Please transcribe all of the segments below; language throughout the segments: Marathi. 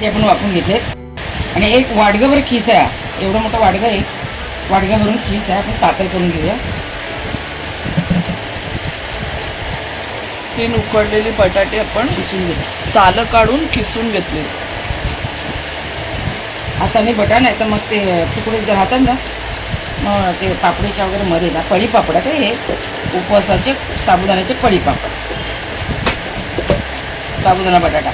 बटाटे आपण वापरून घेतलेत आणि एक वाडगंभर खीस आहे, एवढं मोठं वाडगं, एक वाडगा भरून खीस आहे. आपण पातळ करून घेऊया. 3 उकडलेले बटाटे आपण खिसून घेतो, सालं काढून किसून घेतले. हाताने बटा नाही तर मग ते तुकडे राहतात ना, मग ते पापडीच्या वगैरे मध्ये ना पळी पापड आहे. हे उपवासाचे साबुदाण्याचे पळी पापड, साबुदाणा बटाटा.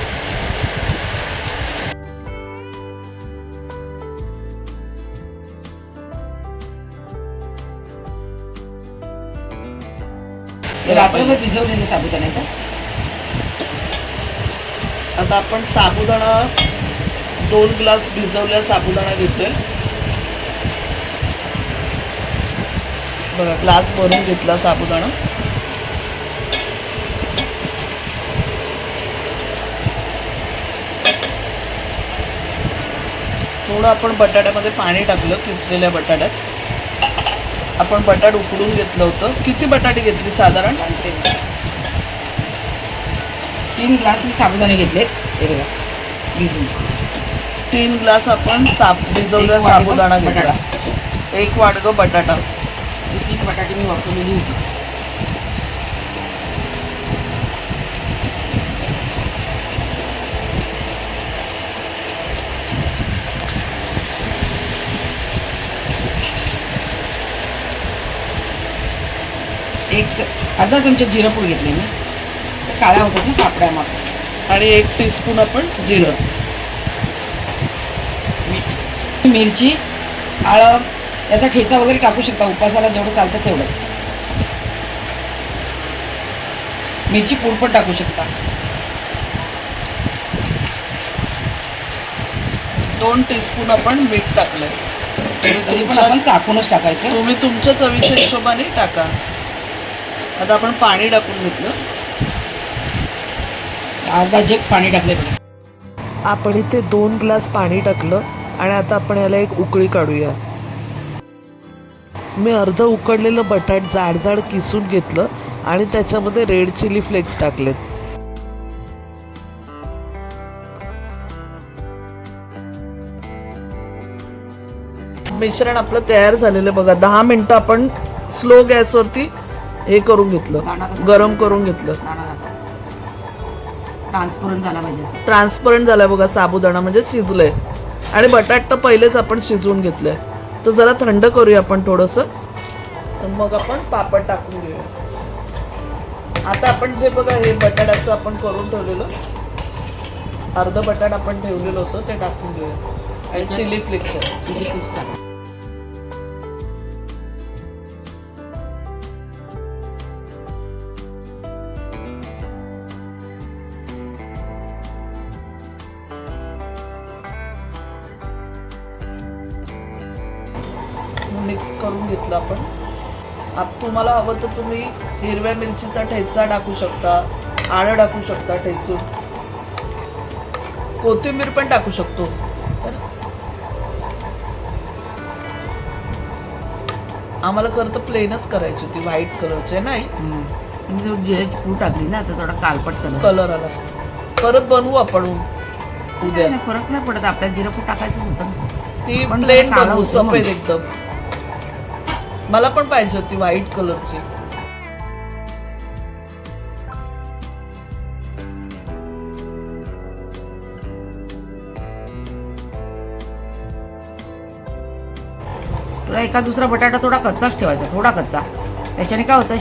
रात्रभर भिजवलेले साबुदाण्याचा. आता आपण साबुदाणा 2 ग्लास भिजवलेला साबुदाणा घेतोय. बघा, ग्लास भरून घेतला साबुदाणा. थोडं आपण बटाट्यामध्ये पाणी टाकलं. किसलेल्या बटाट्यात आपण बटाट उकडून घेतलं होतं. किती बटाटे घेतली साधारण? 3 ग्लास मी साबुदाणे घेतले, हे बघा भिजून. 3 ग्लास आपण भिजवलेला साबुदाणा घेतला. 1 वाडगं बटाटा. 3 बटाटे मी वापरलेली होती. अर्धा चमचा जिरंपूड घेतली मी, काळ्या होतात ना पापड्या मग. आणि 1 टीस्पून आपण जिरं. मिरची, आळं याचा ठेचा वगैरे टाकू शकता, उपासाला जेवढं चालतं तेवढंच. मिरची पूड पण टाकू शकता. 2 टीस्पून आपण मीठ टाकलंय. तरी पण आपण चाकूनच टाकायचं. तुम्ही तुमच्या चवीच्या हिशोबाने टाका. आता आपण पाणी टाकून घेतलं. अर्धा जग पाणी टाकले बघा. आपण इथे 2 ग्लास पाणी टाकलं आणि आता आपण याला एक उकळी काढूया. मी अर्ध उकडलेलं बटाट जाड जाड किसून घेतलं आणि त्याच्यामध्ये रेड चिली फ्लेक्स टाकलेत. मिश्रण आपलं तयार झालेलं बघा. 10 मिनिटं आपण स्लो गॅसवरती हे करून घेतलं, गरम करून घेतलं. ट्रान्सपरंट झाला पाहिजे. ट्रान्सपरंट झालाय बघा साबुदाणा, म्हणजे शिजलंय. आणि बटाट तर पहिलेच आपण शिजवून घेतलंय. तर जरा थंड करूया आपण थोडंसं, मग आपण पापड टाकून घेऊया. आता आपण जे बघा हे बटाट्याचं आपण करून ठेवलेलं, अर्ध बटाट आपण ठेवलेलं होतं ते टाकून घेऊया. आणि चिली फ्लेक्स आहे, चिली फ्लेक्स टाक. मिक्स करून घेतलं आपण. तुम्हाला हवं तर तुम्ही हिरव्या मिरचीचा ठेचा टाकू शकता, आलं टाकू शकता ठेचून, कोथिंबीर पण टाकू शकतो. आम्हाला खरं तर प्लेनच करायची होती, व्हाईट कलरचे नाही. जिऱ्याची पूड टाकली ना तर थोडा कालपट कलर आला. परत बनवू आपण उद्या. फरक नाही पडत, आपल्याला जिरं पूड टाकायचं होतं. ती प्लेन बनवू, सफेद एकदम. मला पण पाहिजे होती व्हाईट कलरची. तुला एका दुसरा बटाटा थोडा कच्चाच ठेवायचा, थोडा कच्चा. त्याच्याने काय होतं,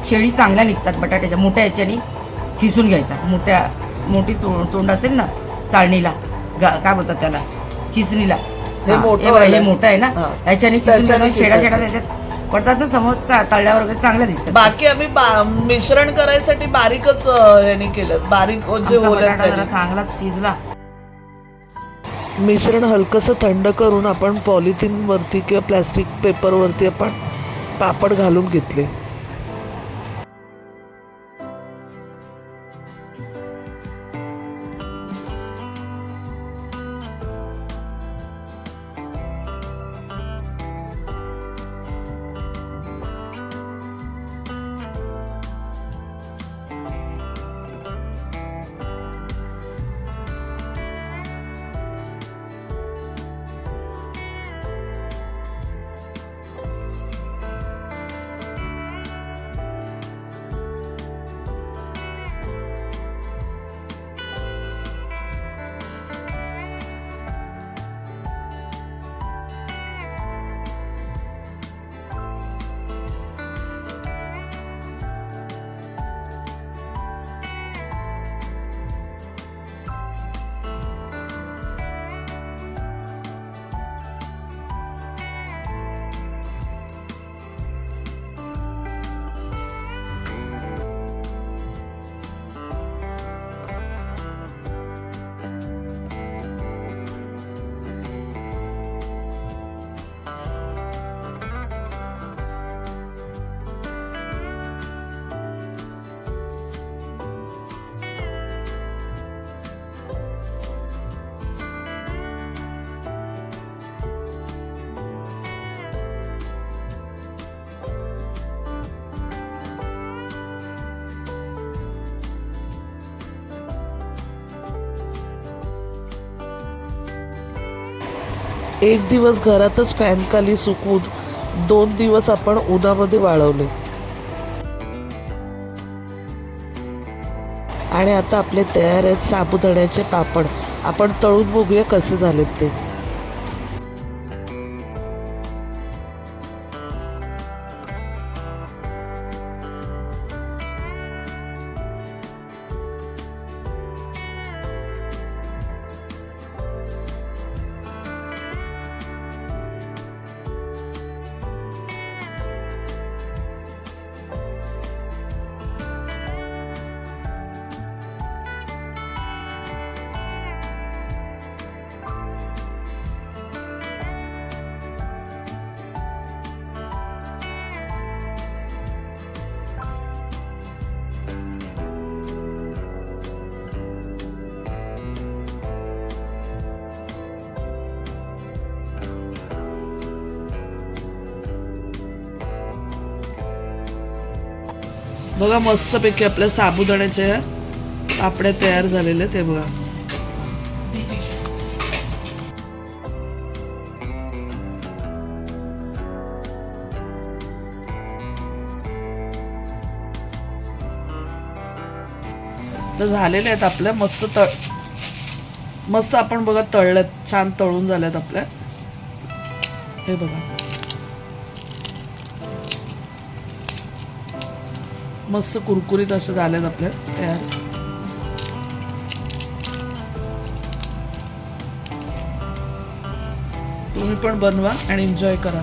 शेळी चांगल्या निघतात बटाट्याच्या. मोठ्या याच्याने खिसून घ्यायचा. मोठी तोंड असेल ना चाळणीला, काय बोलतात त्याला, खिसणीला. हे मोठं आहे ना, याच्याने शेडा त्याच्यात पडतात ना समोर, तळल्यावर वगैरे चांगलं दिसतं. बाकी आम्ही मिश्रण करायसाठी बारीकच याने केलं, बारीक जे जरा चांगलाच शिजला. मिश्रण हलकंसं थंड करून आपण पॉलिथिनवरती किंवा प्लॅस्टिक पेपरवरती आपण पापड घालून घेतले. एक दिवस घरातच फॅन खाली सुकवून 2 दिवस आपण उन्हामध्ये वाळवले. आणि आता आपले तयार आहेत साबुदाण्याचे पापड. आपण तळून बघूया कसे झालेत ते. बघा मस्तपैकी आपल्या साबुदाण्याचे पापड्या तयार झालेले ते बघा. तर झालेले आहेत आपल्या मस्त आपण बघा तळल्यात, छान तळून झाल्यात आपल्या. हे बघा मस्त कुरकुरीत असं झालेत आपल्या तयार. तुम्ही पण बनवा आणि एन्जॉय करा.